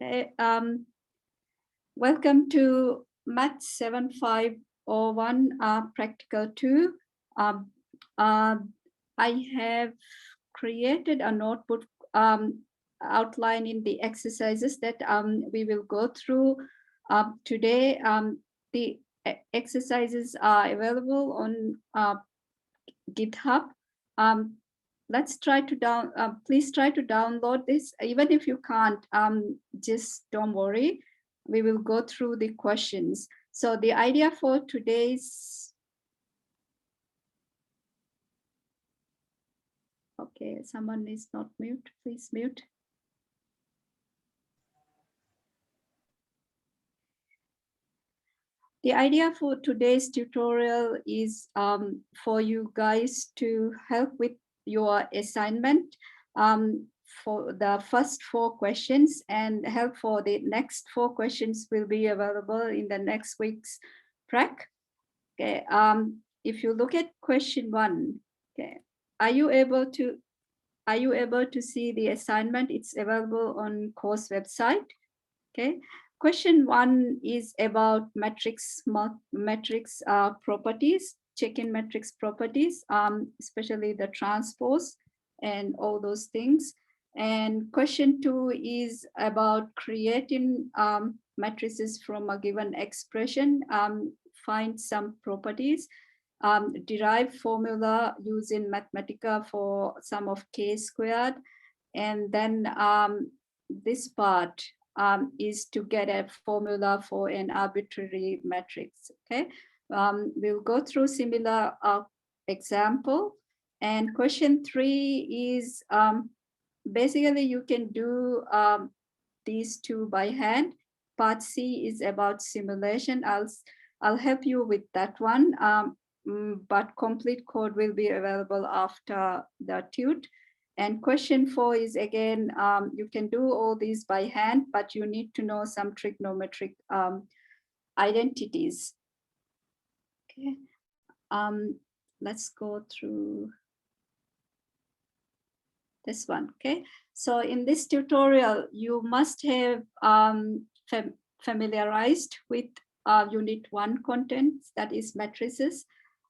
Okay, welcome to MATH7501 Practical 2. I have created a notebook outlining the exercises that we will go through today. The exercises are available on GitHub. Let's try to please try to download this. Even if you can't, just don't worry. We will go through the questions. So the idea for today's, okay, someone is not mute, please mute. The idea for today's tutorial is for you guys to help with your assignment for the first 4 questions, and help for the next 4 questions will be available in the next week's prac. Okay, if you look at question 1, okay, are you able to see the assignment? It's available on course website. Okay, question 1 is about matrix properties, check-in matrix properties, especially the transpose and all those things. And question 2 is about creating matrices from a given expression, find some properties, derive formula using Mathematica for sum of k squared, and then this part is to get a formula for an arbitrary matrix. Okay, we'll go through similar example. And question 3 is basically you can do these 2 by hand. Part C is about simulation. I'll help you with that one, but complete code will be available after the tut. And question 4 is again, you can do all these by hand, but you need to know some trigonometric identities. Okay, let's go through this one. Okay, so in this tutorial, you must have familiarized with unit 1 contents, that is matrices,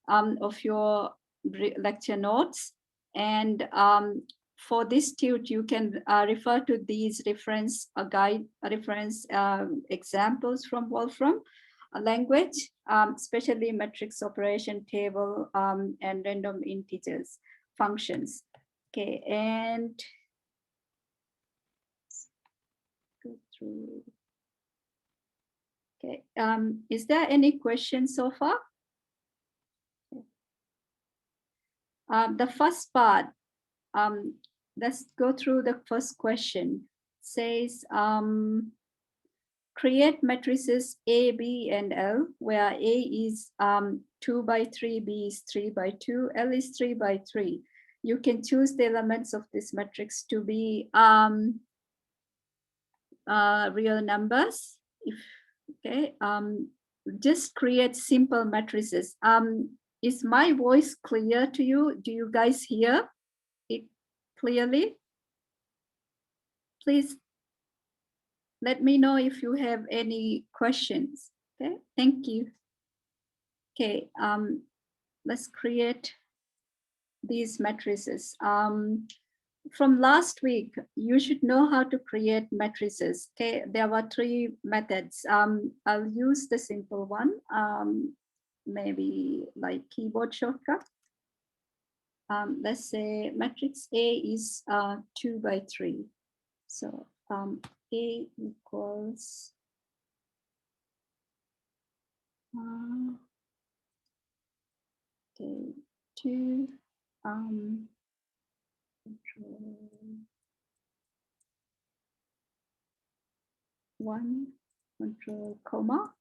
of your lecture notes. And for this tut, you can refer to these reference examples from Wolfram language, especially matrix operation table and random integers functions. Okay, and go through. Okay, is there any questions so far? The first part, let's go through the first question. It says, create matrices A, B, and L, where A is 2 by 3, B is 3 by 2, L is 3 by 3. You can choose the elements of this matrix to be real numbers. Okay, just create simple matrices. Is my voice clear to you? Do you guys hear it clearly? Please let me know if you have any questions. Okay, thank you. Okay, let's create these matrices. From last week, you should know how to create matrices. Okay, there were 3 methods. I'll use the simple one, maybe like keyboard shortcut. Let's say matrix A is 2 by 3. So A equals okay, 2 control 1 control comma,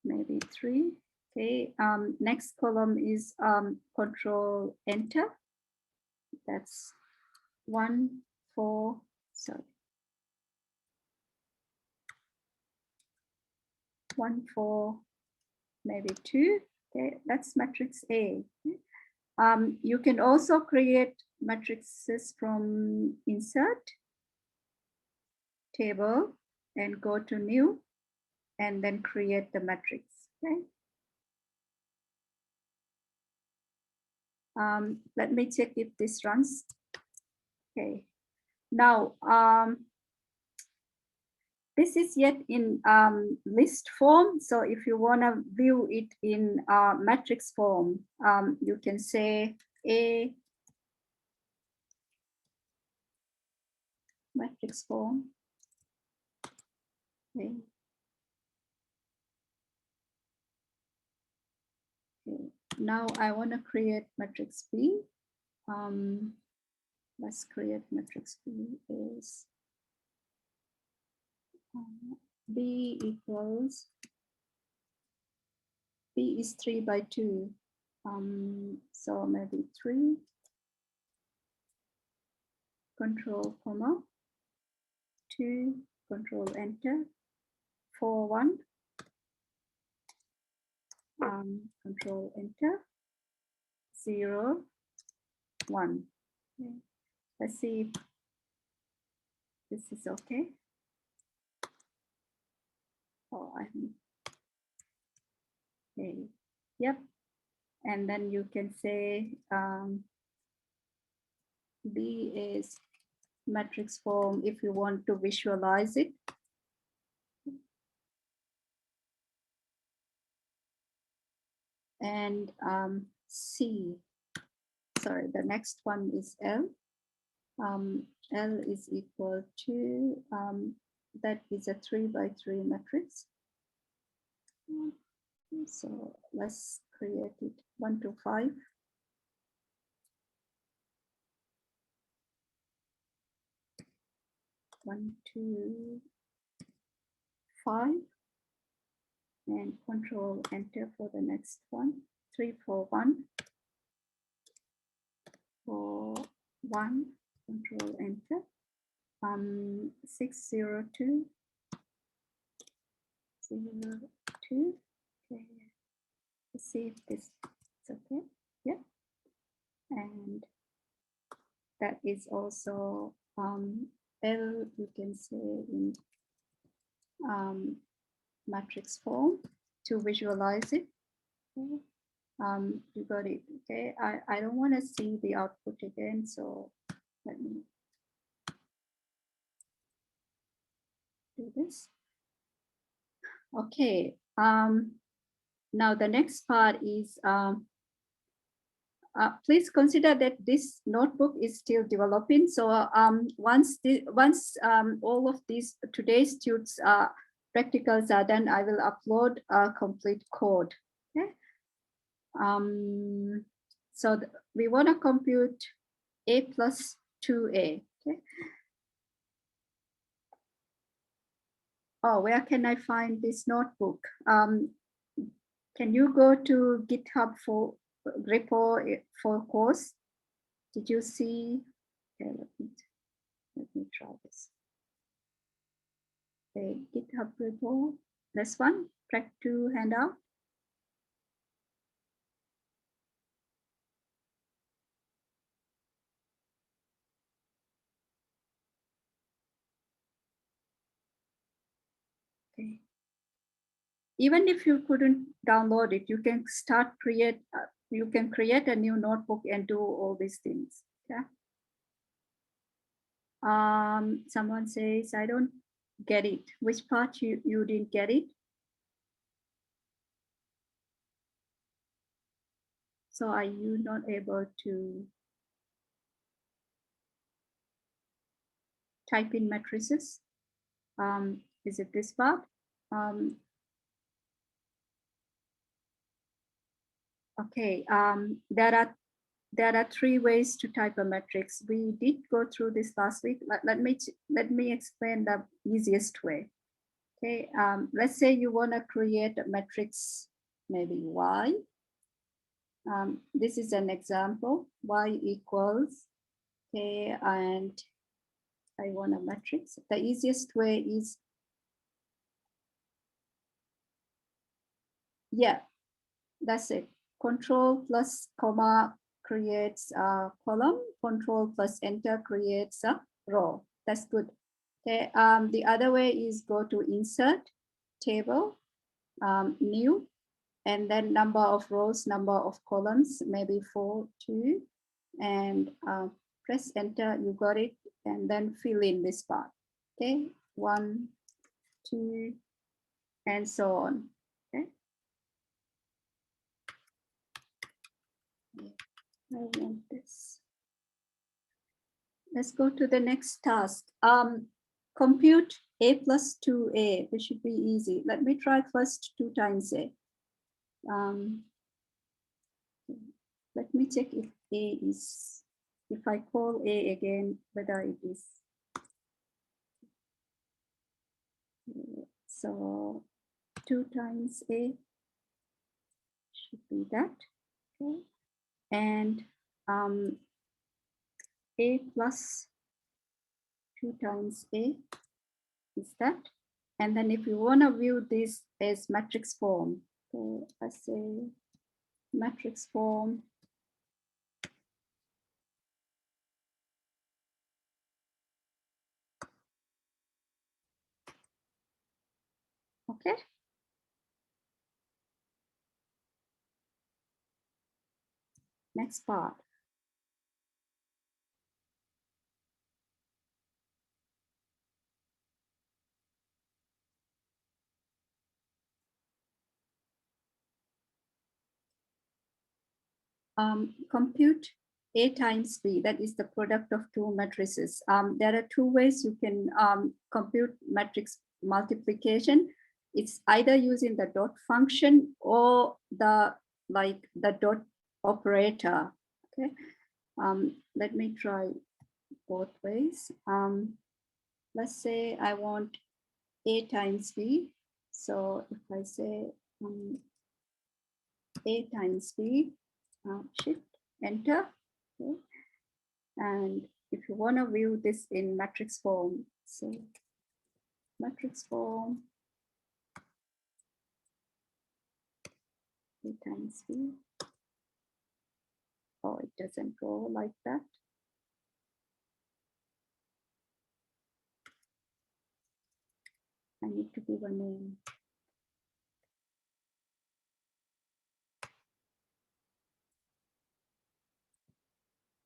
maybe 3. Okay, next column is control enter. That's 1 4, sorry, 1 4, maybe 2. Okay, that's matrix A. You can also create matrices from insert table. and go to new and then create the matrix. Okay. Let me check if this runs. Okay. Now, this is yet in list form. So if you want to view it in matrix form, you can say A matrix form. Okay. Okay. Now I want to create matrix B. Let's create matrix B is B equals, B is 3 by 2. So maybe 3, control comma, 2, control enter, 4, 1, control enter, 0, 1. Okay. Let's see if this is okay. Oh, okay. Yep. And then you can say B is matrix form if you want to visualize it. And C, sorry, the next one is L. L is equal to, that is a 3 by 3 matrix. So let's create it 1 to 5. 1 to 5. And control enter for the next one. 3, 4, 1. 4, 1. Control enter. 6, 0, 2. 0, 2. Okay. Let's see if this is okay. Yeah. And that is also L, you can say in matrix form to visualize it. Okay. You got it. Okay. I don't want to see the output again, so let me do this. Okay. Now the next part is please consider that this notebook is still developing. So once all of these today's tuts practicals are done, I will upload a complete code. Okay. So we want to compute A plus 2A. Okay. Oh, where can I find this notebook? Can you go to GitHub for repo for course? Did you see? Okay, let me try this. Okay, GitHub repo. This one, track 2 handout. Okay. Even if you couldn't download it, you can start you can create a new notebook and do all these things. Okay. Someone says, I don't get it. Which part you didn't get it? So are you not able to type in matrices? Is it this part? Okay, there are 3 ways to type a matrix. We did go through this last week. Let me explain the easiest way. Okay, let's say you want to create a matrix, maybe Y. This is an example, Y equals, okay, and I want a matrix. The easiest way is, yeah, that's it. Control plus comma creates a column. Control plus enter creates a row. That's good. Okay, the other way is go to insert, table, new, and then number of rows, number of columns, maybe 4, 2, and press enter, you got it, and then fill in this part. Okay, 1, 2, and so on. Okay. I want this. Let's go to the next task. Compute a plus 2a. This should be easy. Let me try first 2 times a. Let me check if a is, if I call a again, whether it is. So 2 times a should be that. Okay. And a plus 2 times a is that. And then if you want to view this as matrix form, so I say matrix form. Okay. Next part. Compute A times B, that is the product of 2 matrices. There are 2 ways you can compute matrix multiplication. It's either using the dot function or the dot operator. Okay. Let me try both ways. Let's say I want A times B. So if I say A times B, shift, enter. Okay. And if you want to view this in matrix form, so matrix form, A times B. Oh, it doesn't go like that. I need to give a name.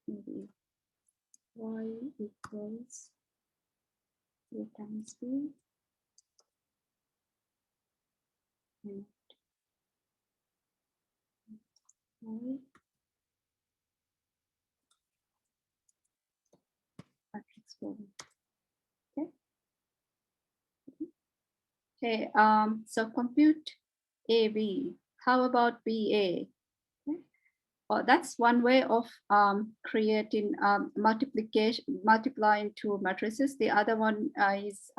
Maybe y equals A times B. And y matrix form. Okay. Okay. So compute AB. How about BA? Okay. Oh, that's one way of creating multiplying 2 matrices. The other one is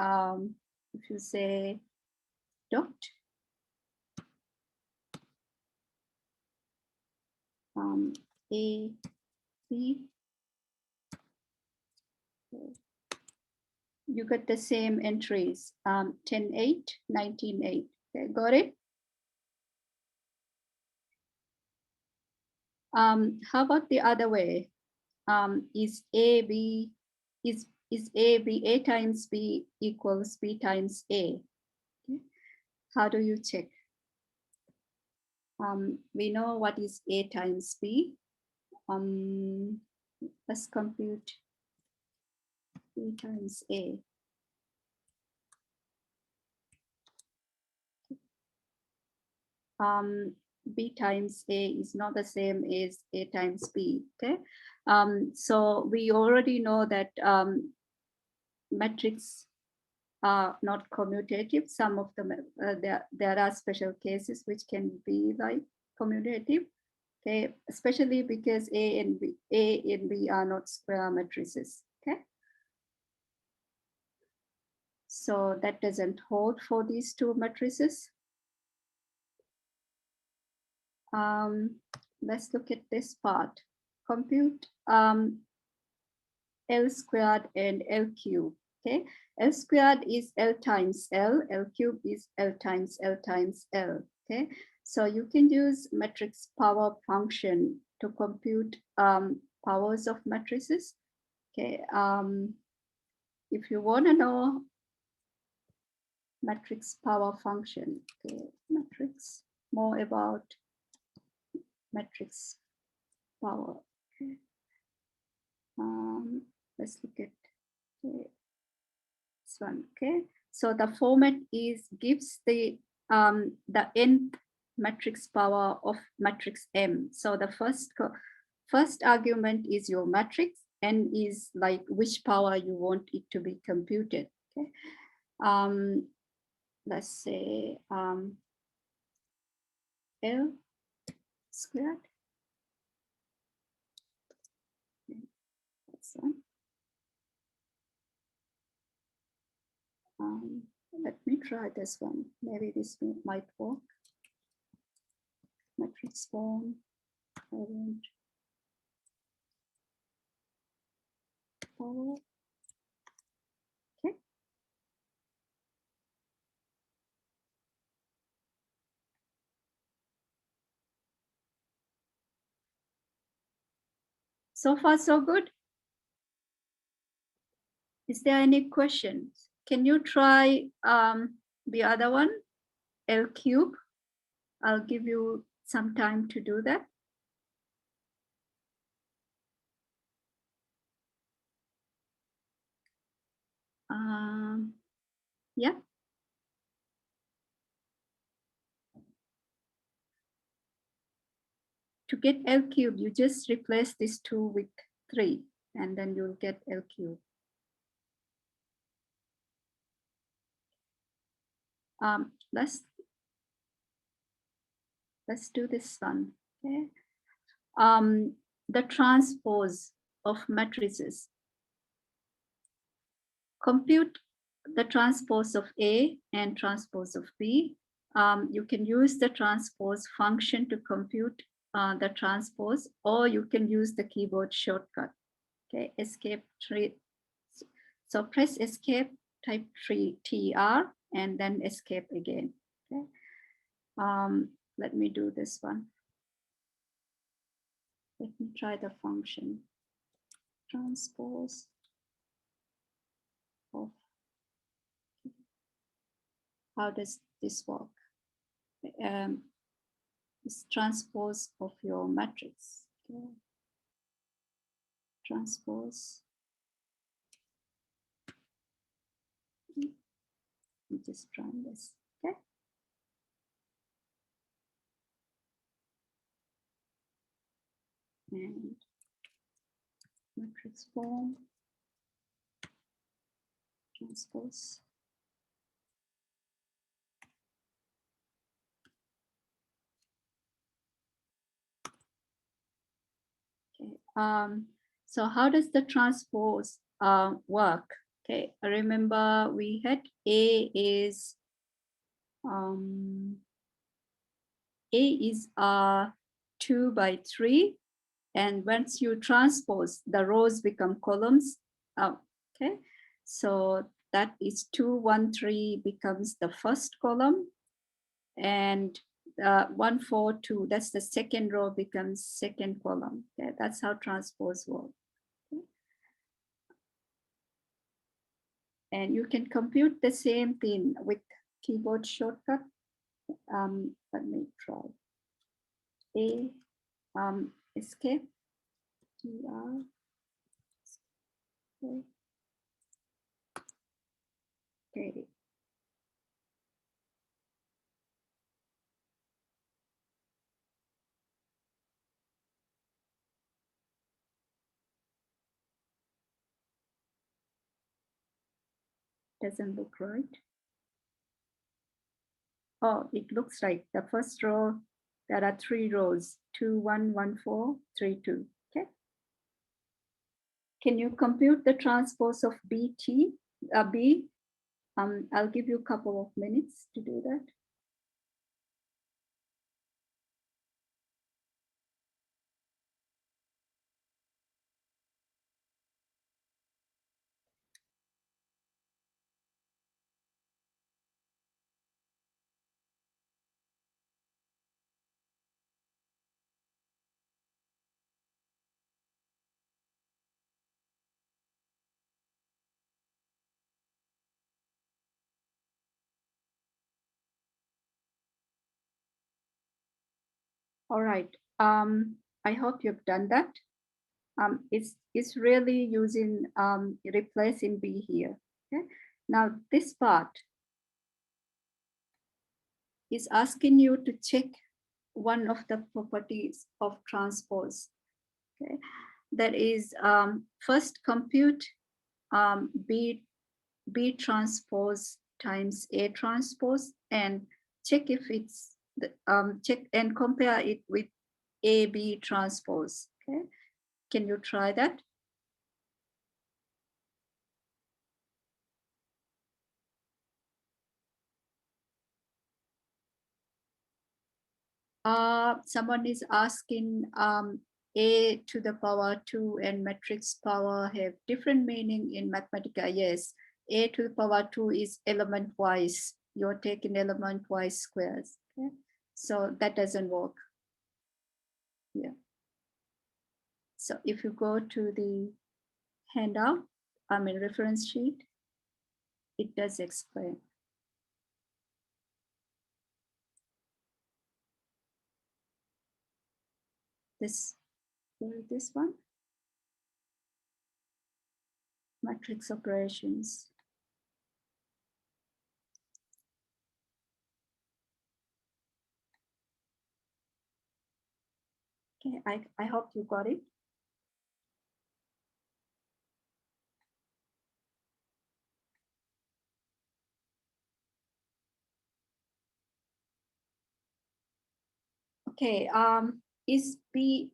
if you say dot A, B, you get the same entries, 10, 8, 19, 8. Okay, got it? How about the other way? Is A, B, is A, B, A times B equals B times A? Okay. How do you check? We know what is A times B. Let's compute B times A. B times A is not the same as A times B. Okay, so we already know that metrics are not commutative. Some of them, there are special cases which can be like commutative. Okay, especially because A and B are not square matrices. Okay, so that doesn't hold for these 2 matrices. Let's look at this part. Compute L squared and L cubed. Okay, L squared is L times L. L cubed is L times L times L. Okay, so you can use matrix power function to compute powers of matrices. Okay, if you want to know matrix power function, okay, matrix, more about matrix power. Okay. Let's look at this one. Okay, so the format is gives the nth matrix power of matrix M. So the first argument is your matrix, and is like which power you want it to be computed. Okay, let's say L squared. That's one. Let me try this one. Maybe this might work. Matrix form. Current power. Okay. So far, so good. Is there any questions? Can you try the other one, L cube? I'll give you some time to do that. Yeah. To get L cube, you just replace this 2 with 3, and then you'll get L cube. Let's do this one. Okay. The transpose of matrices. Compute the transpose of A and transpose of B. You can use the transpose function to compute the transpose, or you can use the keyboard shortcut. Okay, escape 3. So press escape, type 3 TR, and then escape again. Okay. Let me do this one. Let me try the function. Transpose of, how does this work? It's transpose of your matrix. Okay. Transpose. Let me just run this. Okay. And matrix form. Transpose. Okay. So how does the transpose work? Okay. Remember we had A is 2 by 3, and once you transpose, the rows become columns. Okay, so that is 2, 1, 3 becomes the first column, and 1, 4, 2, that's the second row, becomes second column. Okay, that's how transpose works. Okay. And you can compute the same thing with keyboard shortcut. Let me try. A, escape, TR, okay. Doesn't look right. Oh, it looks like the first row, there are 3 rows, 2, 1, 1, 4, 3, 2. Okay. Can you compute the transpose of B? I'll give you a couple of minutes to do that. All right. I hope you've done that. It's really using replacing B here. Okay. Now this part is asking you to check one of the properties of transpose. Okay. That is first compute B transpose times A transpose and check if it's check and compare it with AB transpose. Okay, can you try that? Someone is asking A to the power 2 and matrix power have different meaning in Mathematica. Yes, A to the power 2 is element wise. You're taking element wise squares. Okay? So that doesn't work. Yeah. So if you go to the handout, reference sheet, it does explain. This one, matrix operations. Okay, I hope you got it. Okay, is B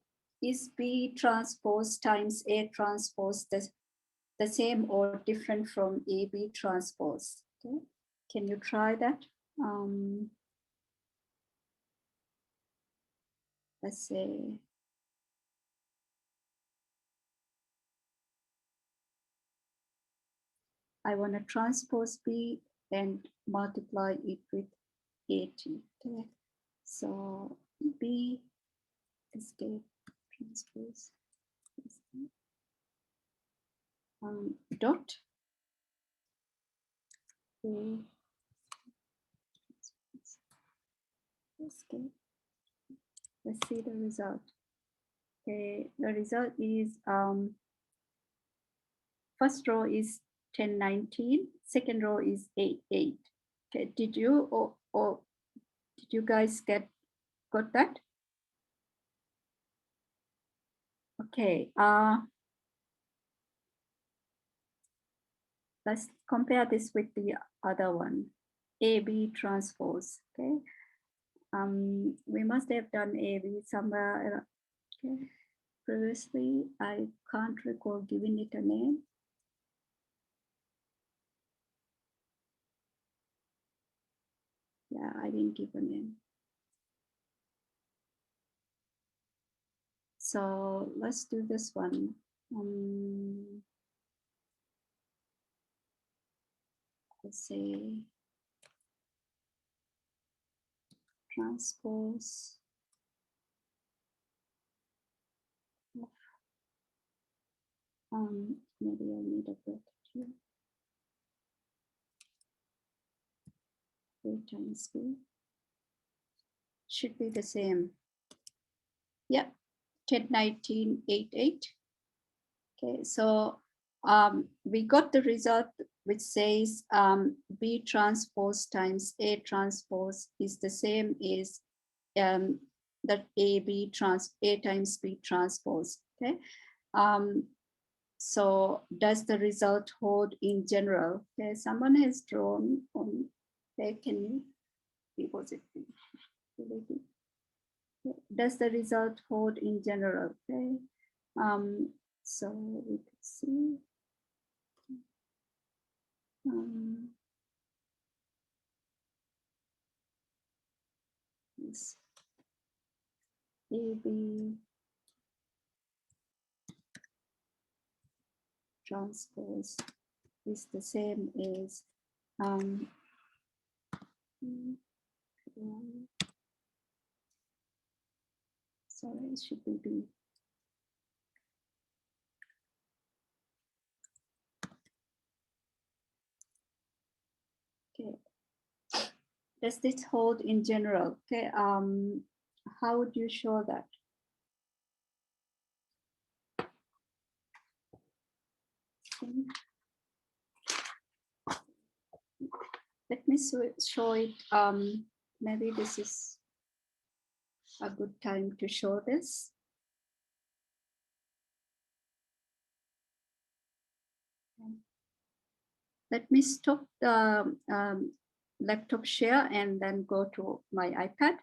transpose times A transpose the same or different from AB transpose? Okay, can you try that? Let's say I want to transpose B and multiply it with 80. Okay, so B escape transpose dot A escape. Let's see the result. Okay, the result is first row is 1019, second row is 88. Okay, did you or did you guys got that? Okay, let's compare this with the other one, AB transpose. Okay, we must have done AB somewhere. Okay, previously I can't recall giving it a name. Yeah, I didn't give a name. So let's do this one. Let's say transpose of, maybe I need a bracket here. A times B should be the same. Yeah, 101988. Okay, so we got the result which says B transpose times A transpose is the same as that A times B transpose. Okay, so does the result hold in general? Okay, someone has drawn on. Okay, can you? Was it? Does the result hold in general? Okay, so we could see. Yes. AB transpose is the same as sorry, it should be B. Okay. Does this hold in general? Okay. How would you show that? Let me show it. Maybe this is a good time to show this. Let me stop the laptop share and then go to my iPad.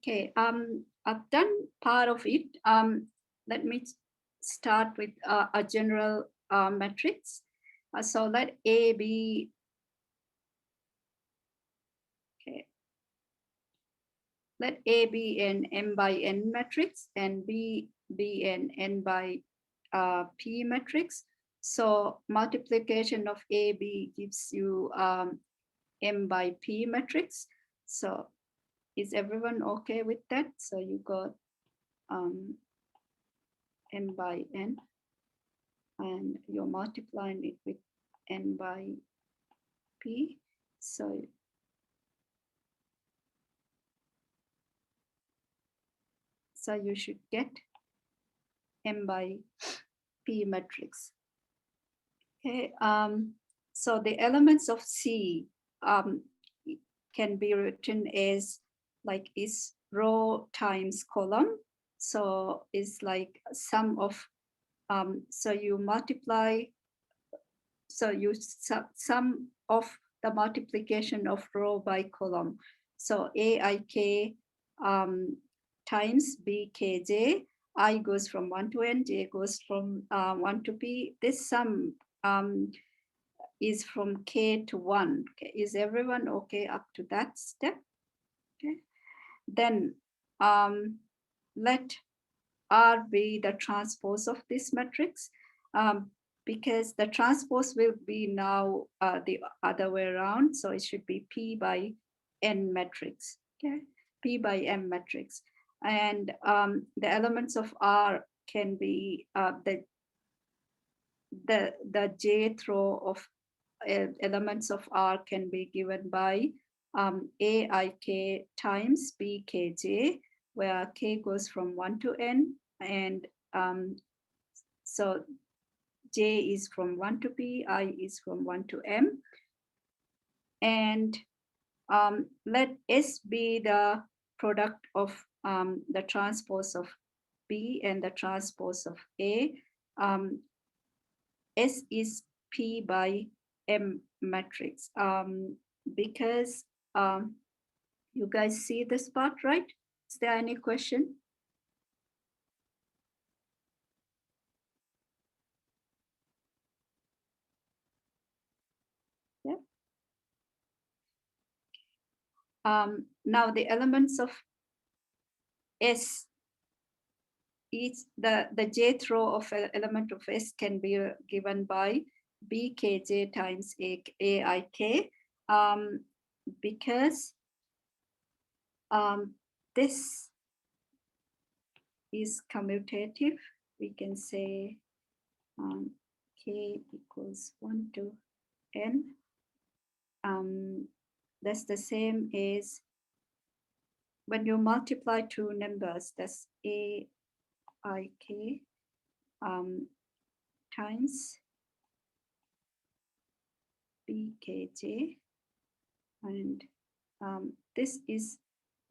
Okay, I've done part of it. Let me start with a general matrix. So let A be, okay, let A be an m by n matrix and B be an n by p matrix. So multiplication of AB gives you m by p matrix. So is everyone okay with that? So you got m by n, and you're multiplying it with n by p. So you should get m by p matrix. Okay. So the elements of C can be written as like is row times column. So it's like sum of, so you multiply, so you sum of the multiplication of row by column. So AIK times BKJ, I goes from 1 to n, j goes from 1 to p. This sum is from k to 1. Okay. Is everyone okay up to that step? Okay. Then let R be the transpose of this matrix, because the transpose will be now the other way around. So it should be P by N matrix, okay? P by M matrix. And the elements of R can be the jth row of elements of R can be given by AIK times BKJ, where K goes from 1 to N, and so J is from 1 to P, I is from 1 to M. And let S be the product of the transpose of B and the transpose of A. S is P by M matrix, because you guys see this part, right? Is there any question? Yeah. Now the elements of S, each the jth row of element of S can be given by BKJ times AIK, because this is commutative. We can say K equals 1 to N. That's the same as when you multiply two numbers, that's AIK times BKJ. And this is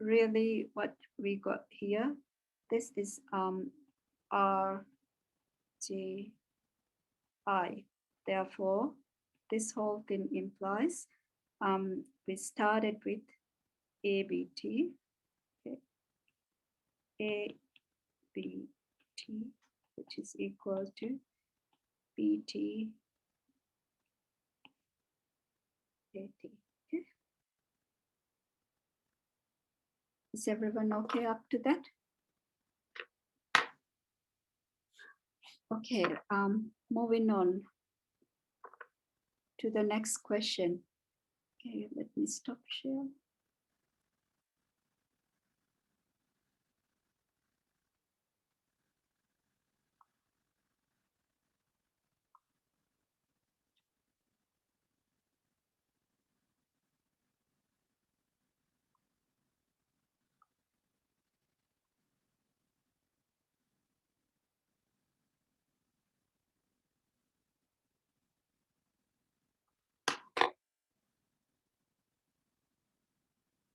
really what we got here. This is RJI. Therefore, this whole thing implies we started with ABT, okay. ABT, which is equal to BT AT. Okay. Is everyone okay up to that? Okay, moving on to the next question. Okay, let me stop share.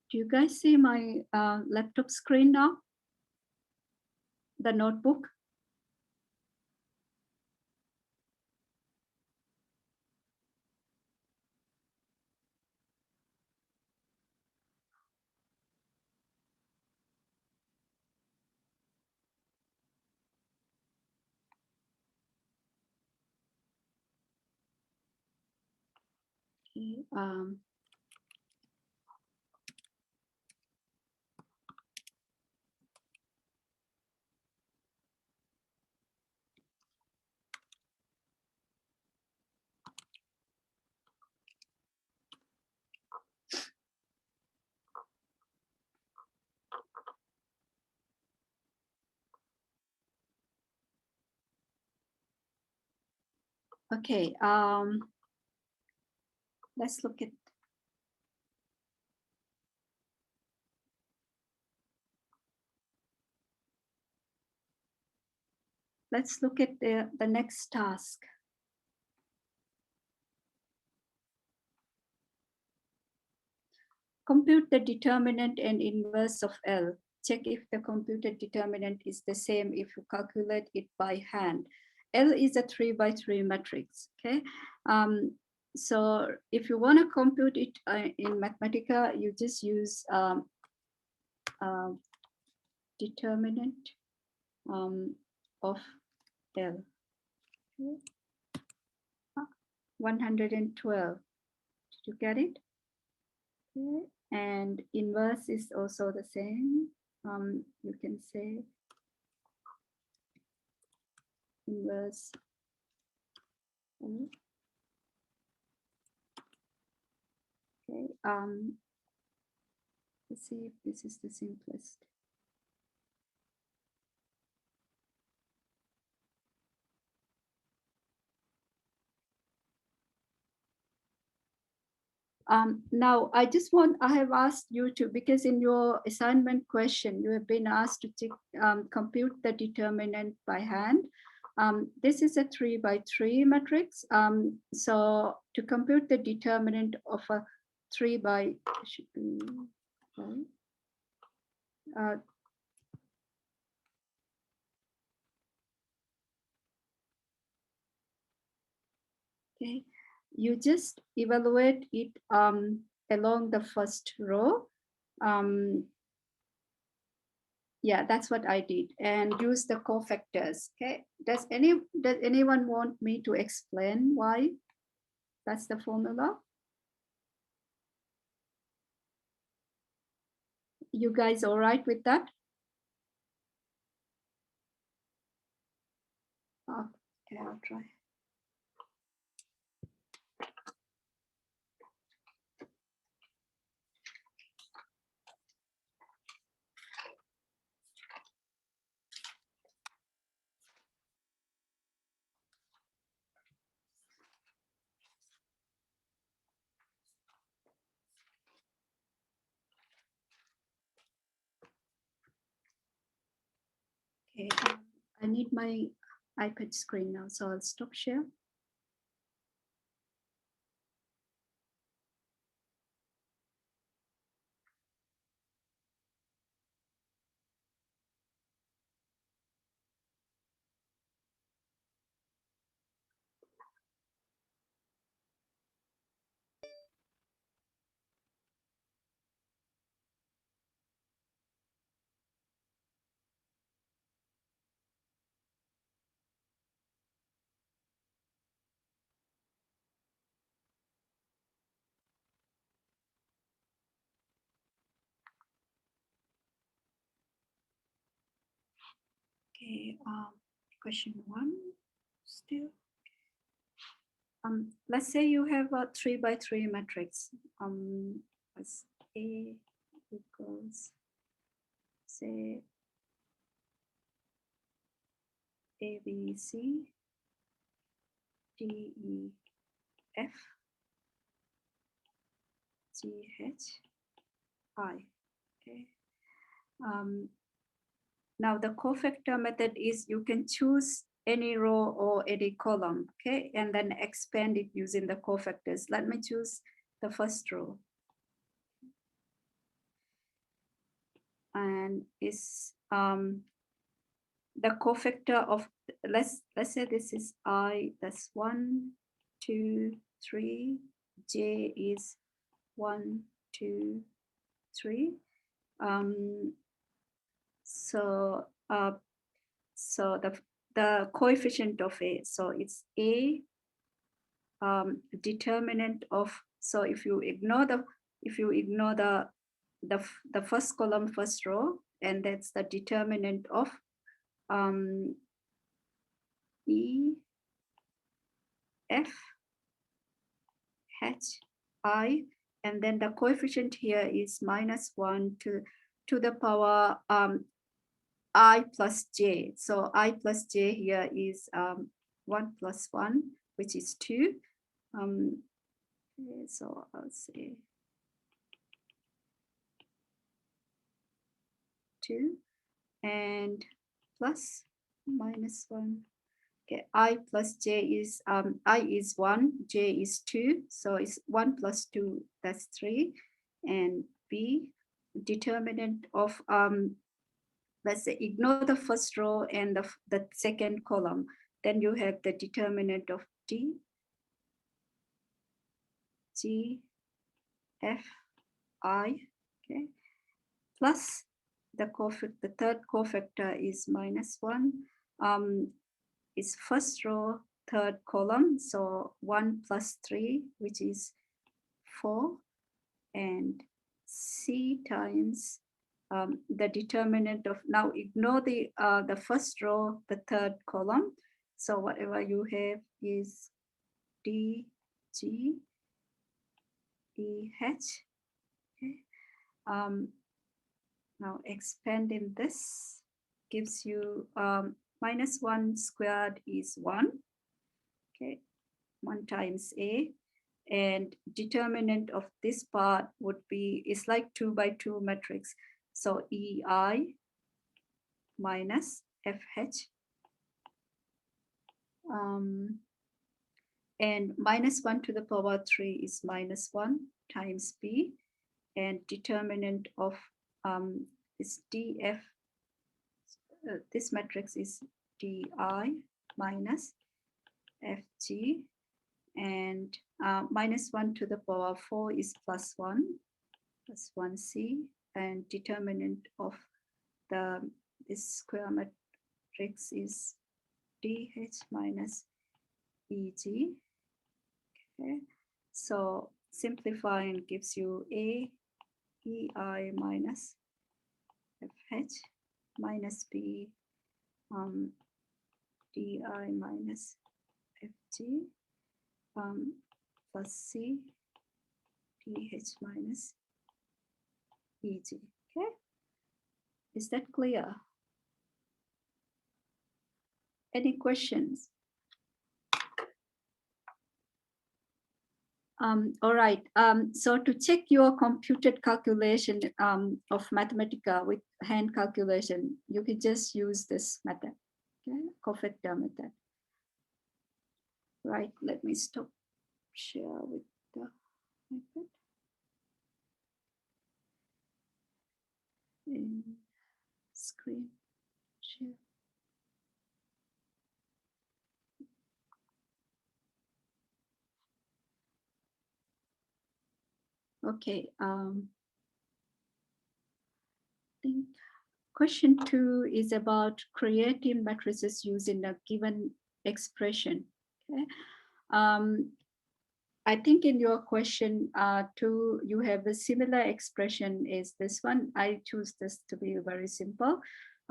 Do you guys see my laptop screen now? The notebook? Okay, okay, let's look at the next task. Compute the determinant and inverse of L. Check if the computed determinant is the same if you calculate it by hand. L is a 3 by 3 matrix, okay? So if you want to compute it in Mathematica, you just use determinant of L. Okay. 112. Did you get it? Okay. And inverse is also the same. You can say inverse. Okay. Let's see if this is the simplest. Now, I have asked you to, because in your assignment question, you have been asked to compute the determinant by hand. This is a 3 by 3 matrix. So to compute the determinant of a 3 by, okay, you just evaluate it along the first row. Yeah, that's what I did, and use the cofactors. Okay, does anyone want me to explain why that's the formula? You guys all right with that? Okay, I'll try. Okay, I need my iPad screen now, so I'll stop share. Okay, question 1. Still. Let's say you have a 3 by 3 matrix. As A equals, say, A, B, C, D, E, F, G, H, I. Okay. Now the cofactor method is you can choose any row or any column, okay, and then expand it using the cofactors. Let me choose the first row. And is the cofactor of, let's say this is I, that's 1, 2, 3, J is 1, 2, 3. So the coefficient of A, so it's A determinant of, so if you ignore the first column, first row, and that's the determinant of E, F, H, I, and then the coefficient here is -1 to the power I plus J. So I plus J here is 1 plus 1, which is 2. So I'll say 2 and plus -1. Okay, I plus J is I is 1, J is 2, so it's 1 plus 2, that's 3, and B determinant of let's say ignore the first row and the second column, then you have the determinant of D, G, F, I, okay, plus the third cofactor is -1. Is first row, third column, so 1 plus 3, which is 4, and C times the determinant of, now ignore the first row, the third column, so whatever you have is D, G, E, H. Okay. Now expanding this gives you -1 squared is 1. Okay, 1 times A, and determinant of this part would be, it's like 2 by 2 matrix. So EI minus FH, and -1 to the power 3 is -1 times B, and determinant of is DF. This matrix is DI minus FG, and -1 to the power 4 is +1, plus 1C, and determinant of this square matrix is DH minus EG. Okay, so simplifying gives you A, EI minus FH minus B, DI minus FG, plus C, DH minus EG. Okay, is that clear? Any questions? All right, so to check your computed calculation of Mathematica with hand calculation, you can just use this method, okay, cofactor method. Right, let me stop share with the iPad. In screen share. Okay, I think question 2 is about creating matrices using a given expression. Okay, I think in your question 2, you have a similar expression is this one. I choose this to be very simple.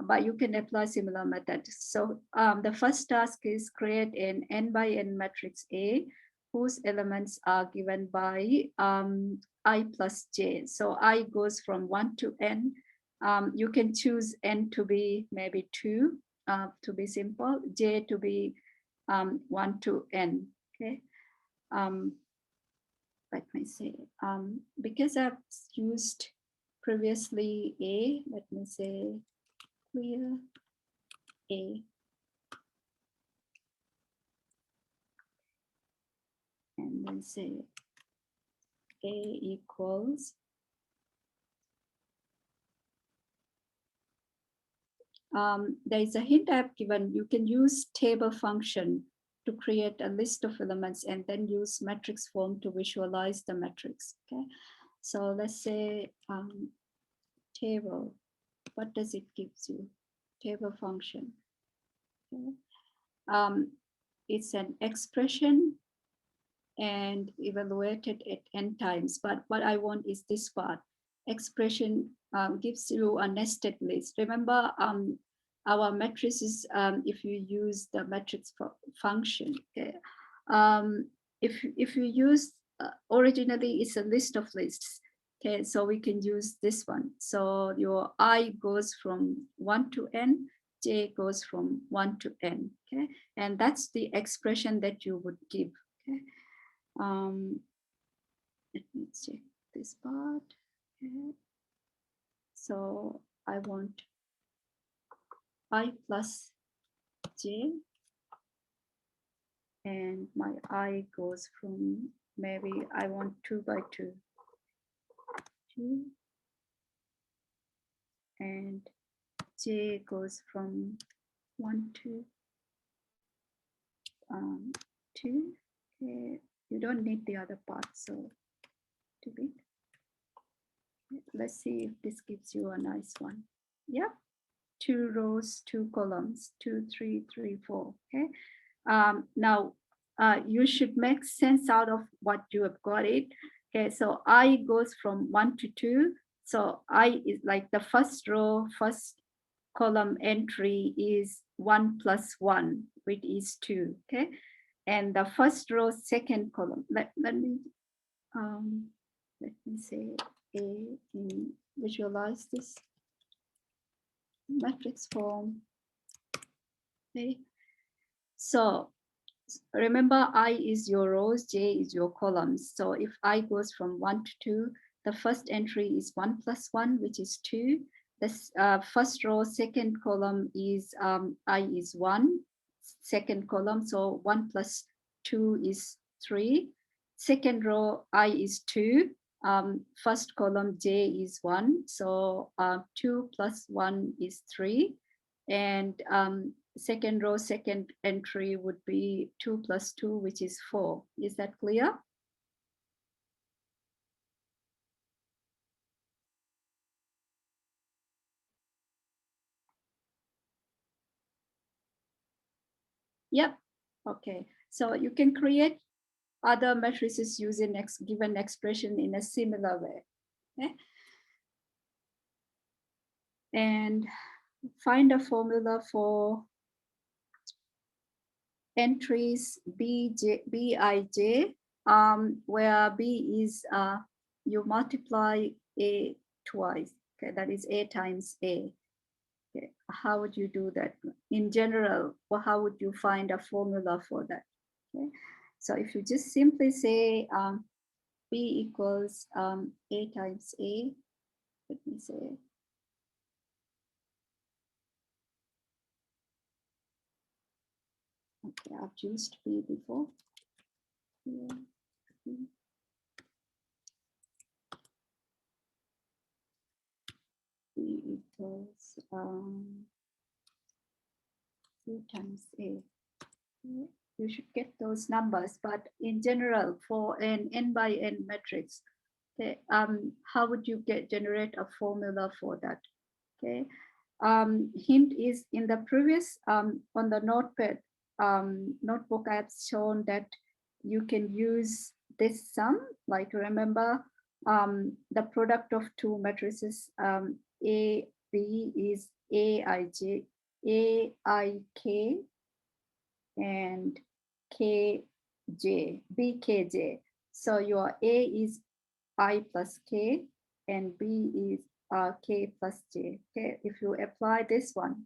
but you can apply similar methods. So the first task is create an n by n matrix A whose elements are given by I plus j. So I goes from 1 to n. You can choose n to be maybe 2 to be simple, j to be 1 to n. Okay. Let me say, because I've used previously A, let me say clear A. And then say A equals there is a hint I've given. You can use table function to create a list of elements and then use matrix form to visualize the matrix. Okay, so let's say table. What does it give you? Table function. Okay. It's an expression and evaluated at n times. But what I want is this part. Expression gives you a nested list. Remember, our matrices, if you use the matrix function, okay? If you use, originally it's a list of lists. Okay, so we can use this one. So your I goes from 1 to n, j goes from 1 to n. Okay, and that's the expression that you would give. Okay. Let me check this part. Okay. So I want I plus j, and my I goes from, maybe I want 2 by 2, 2, and j goes from 1 to 2. Okay. You don't need the other part, so to be. Let's see if this gives you a nice one. Yeah, 2 rows, 2 columns, 2, 3, 3, 4. Okay. Now you should make sense out of what you have got it. Okay, so I goes from 1 to 2. So I is like the first row, first column entry is 1 plus 1, which is 2. Okay, and the first row, second column. Let me say A in visualize this matrix form. Okay, so remember, I is your rows, j is your columns. So if I goes from 1 to 2, the first entry is 1 plus 1, which is 2. The first row, second column is I is 1, second column. So 1 plus 2 is 3. Second row, I is 2. First column, j is 1. So 2 plus 1 is 3. And second row, second entry would be 2 plus 2, which is 4. Is that clear? Yep. Okay. So you can create other matrices using given expression in a similar way. Okay? And find a formula for entries Bij, where B is you multiply A twice. Okay, that is A times A. Okay. How would you do that? In general, or how would you find a formula for that? Okay. So if you just simply say B equals A times A, let me say, okay, I've used B before. Yeah. B equals 2 times A. You should get those numbers, but in general, for an n by n matrix, okay, how would you generate a formula for that? Okay, hint is in the previous on the notepad notebook, I have shown that you can use this sum. Like remember, the product of two matrices A B is Aij, Aik, and Kj, Bkj. So your A is I plus K and B is K plus J. Okay, if you apply this one,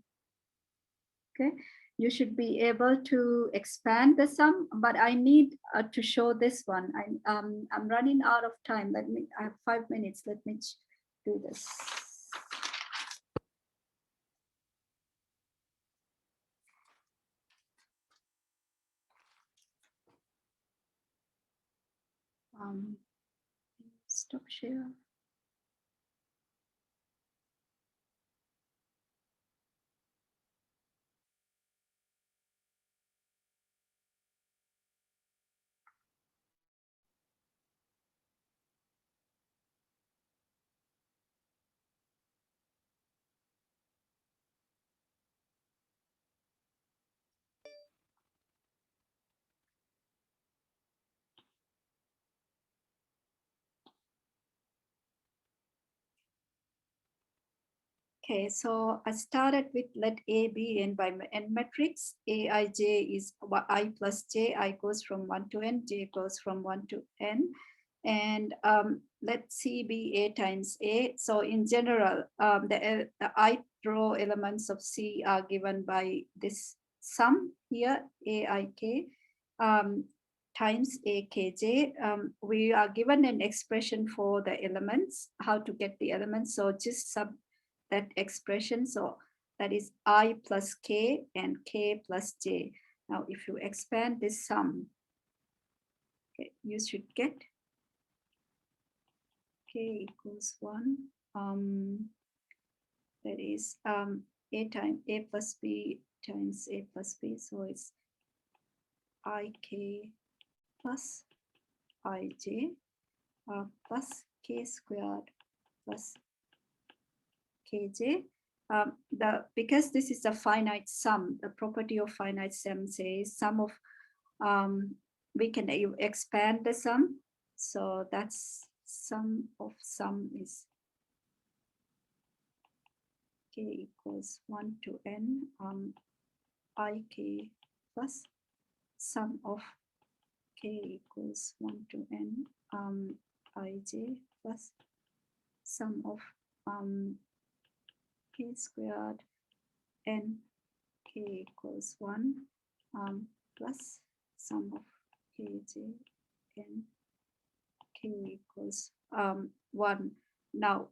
okay, you should be able to expand the sum, but I need to show this one. I'm running out of time. I have 5 minutes. Let me do this. Stop share. Okay, so I started with let A be n by n matrix. Aij is I plus j. I goes from 1 to n, j goes from 1 to n. And let C be A times A. So in general, the ith row elements of C are given by this sum here, Aik, times Akj. We are given an expression for the elements, how to get the elements. So just sub that expression. So that is I plus K and K plus J. Now, if you expand this sum, okay, you should get K equals 1. That is A times A plus B times A plus B. So it's IK plus IJ plus K squared plus Kj. Because this is a finite sum, the property of finite sum says sum of, we can expand the sum. So that's sum of sum is K equals 1 to n Ik plus sum of K equals 1 to n Ij plus sum of K squared n K equals 1 plus sum of Kj n K equals 1. Now,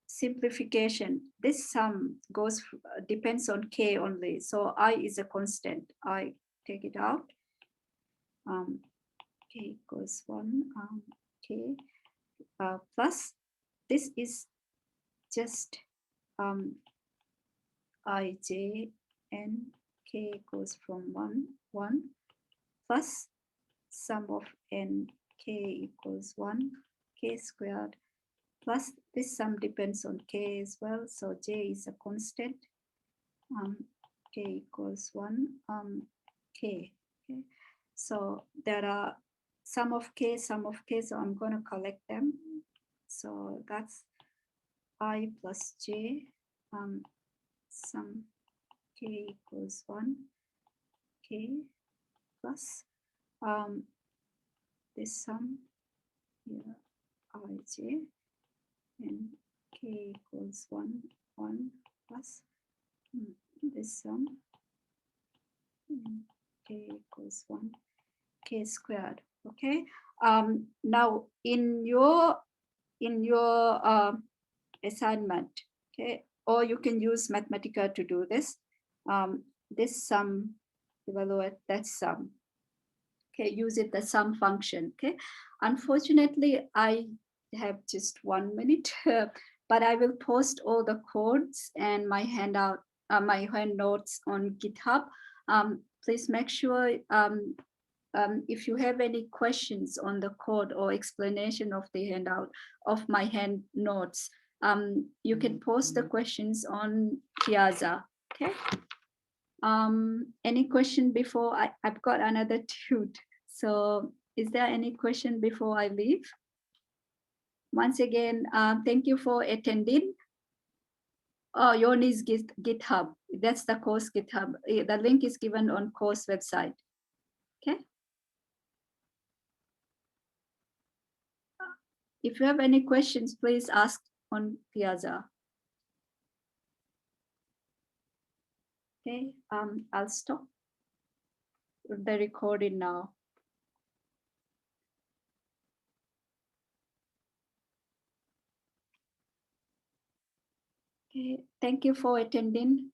simplification. This sum goes depends on K only. So I is a constant. I take it out. K equals 1. K plus this is just Ij n K equals from 1 plus sum of n K equals 1 K squared plus this sum depends on K as well. So J is a constant. K equals 1 K. Okay. So there are sum of K, so I'm going to collect them. So that's I plus J sum K equals 1 K plus this sum here Ij and K equals 1 plus this sum K equals 1 K squared. Okay. Now in your assignment, okay, or you can use Mathematica to do this. This sum, evaluate that sum. Okay, use it the sum function. Okay, unfortunately, I have just 1 minute, but I will post all the codes and my handout, my hand notes on GitHub. Please make sure if you have any questions on the code or explanation of the handout of my hand notes, you can post the questions on Piazza. Okay. Any question before I've got another tute. So is there any question before I leave? Once again, thank you for attending. Oh, Yoni's GitHub. That's the course GitHub. The link is given on course website. Okay. If you have any questions, please ask on Piazza. Okay, I'll stop the recording now. Okay, thank you for attending.